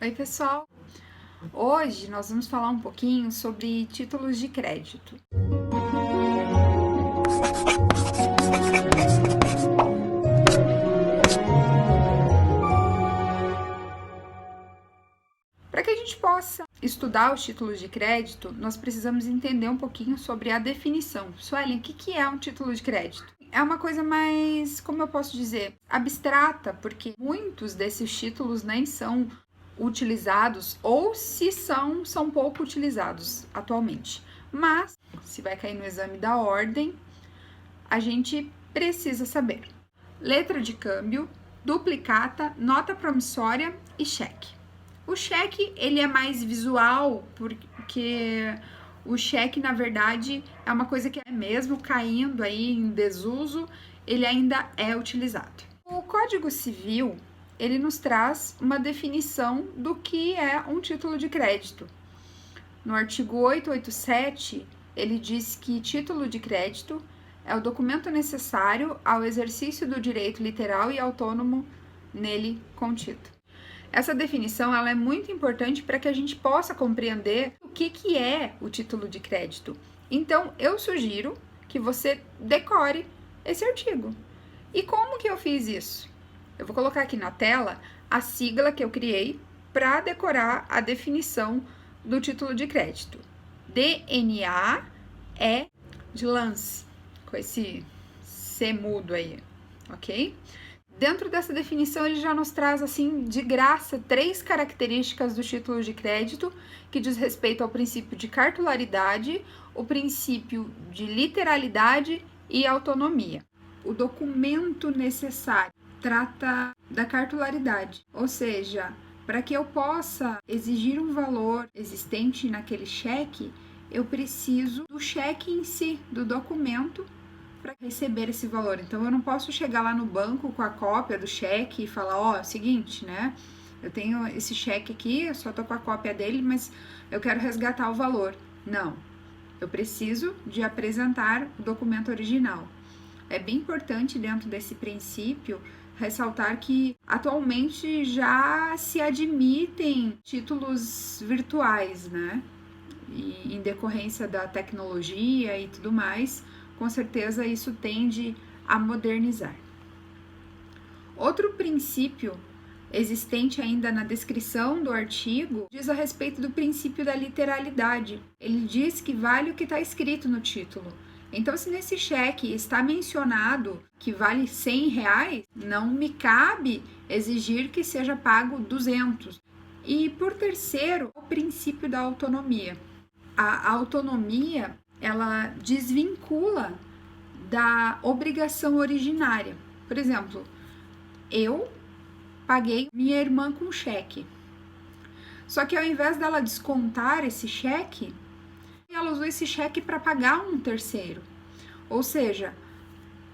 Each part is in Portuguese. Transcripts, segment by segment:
Oi, pessoal! Hoje nós vamos falar um pouquinho sobre títulos de crédito. Para que a gente possa estudar os títulos de crédito, nós precisamos entender um pouquinho sobre a definição. Suelen, o que é um título de crédito? É uma coisa mais, como eu posso dizer, abstrata, porque muitos desses títulos nem são utilizados, ou se são pouco utilizados atualmente. Mas, se vai cair no exame da ordem, a gente precisa saber. Letra de câmbio, duplicata, nota promissória e cheque. O cheque, ele é mais visual, porque o cheque, na verdade, é uma coisa que é mesmo caindo aí em desuso, ele ainda é utilizado. O Código Civil, ele nos traz uma definição do que é um título de crédito. No artigo 887, ele diz que título de crédito é o documento necessário ao exercício do direito literal e autônomo nele contido. Essa definição ela é muito importante para que a gente possa compreender o que é o título de crédito. Então, eu sugiro que você decore esse artigo. E como que eu fiz isso? Eu vou colocar aqui na tela a sigla que eu criei para decorar a definição do título de crédito. DNA é de lance, com esse C mudo aí, ok? Dentro dessa definição, ele já nos traz, assim, de graça, 3 características do título de crédito, que diz respeito ao princípio de cartularidade, o princípio de literalidade e autonomia. O documento necessário trata da cartularidade, ou seja, para que eu possa exigir um valor existente naquele cheque, eu preciso do cheque em si, do documento, para receber esse valor. Então, eu não posso chegar lá no banco com a cópia do cheque e falar, ó, seguinte, né? Eu tenho esse cheque aqui, eu só tô com a cópia dele, mas eu quero resgatar o valor. Não. Eu preciso de apresentar o documento original. É bem importante, dentro desse princípio, ressaltar que atualmente já se admitem títulos virtuais, né? E em decorrência da tecnologia e tudo mais, com certeza isso tende a modernizar. Outro princípio existente ainda na descrição do artigo diz a respeito do princípio da literalidade. Ele diz que vale o que está escrito no título. Então, se nesse cheque está mencionado que vale R$100, não me cabe exigir que seja pago 200. E por terceiro, o princípio da autonomia. A autonomia, ela desvincula da obrigação originária. Por exemplo, eu paguei minha irmã com cheque. Só que ao invés dela descontar esse cheque, ela usou esse cheque para pagar um terceiro. Ou seja,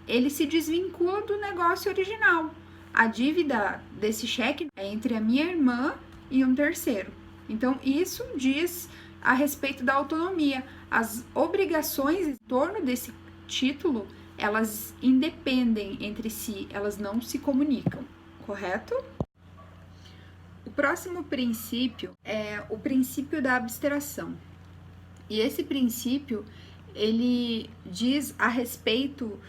ele se desvincula do negócio original. A dívida desse cheque é entre a minha irmã e um terceiro. Então, isso diz a respeito da autonomia. As obrigações em torno desse título, elas independem entre si, elas não se comunicam, correto? O próximo princípio é o princípio da abstração. E esse princípio, ele diz a respeito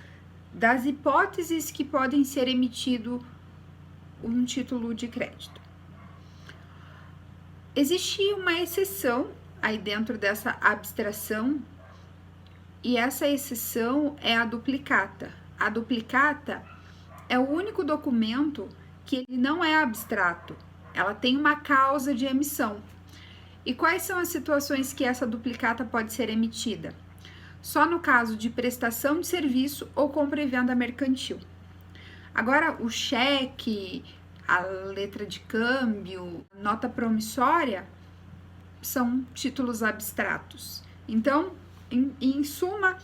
das hipóteses que podem ser emitido um título de crédito. Existe uma exceção aí dentro dessa abstração, e essa exceção é a duplicata. A duplicata é o único documento que ele não é abstrato, ela tem uma causa de emissão. E quais são as situações que essa duplicata pode ser emitida? Só no caso de prestação de serviço ou compra e venda mercantil. Agora, o cheque, a letra de câmbio, nota promissória, são títulos abstratos. Então, em suma,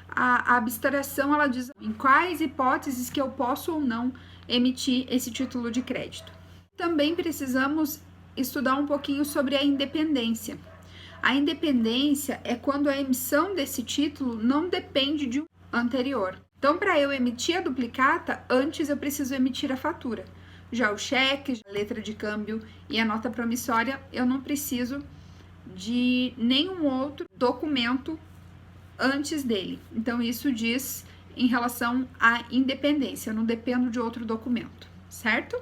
a abstração ela diz em quais hipóteses que eu posso ou não emitir esse título de crédito. Também precisamos estudar um pouquinho sobre a independência. A independência é quando a emissão desse título não depende de um anterior. Então, para eu emitir a duplicata, antes eu preciso emitir a fatura. Já o cheque, a letra de câmbio e a nota promissória, eu não preciso de nenhum outro documento antes dele. Então, isso diz em relação à independência, eu não dependo de outro documento, certo?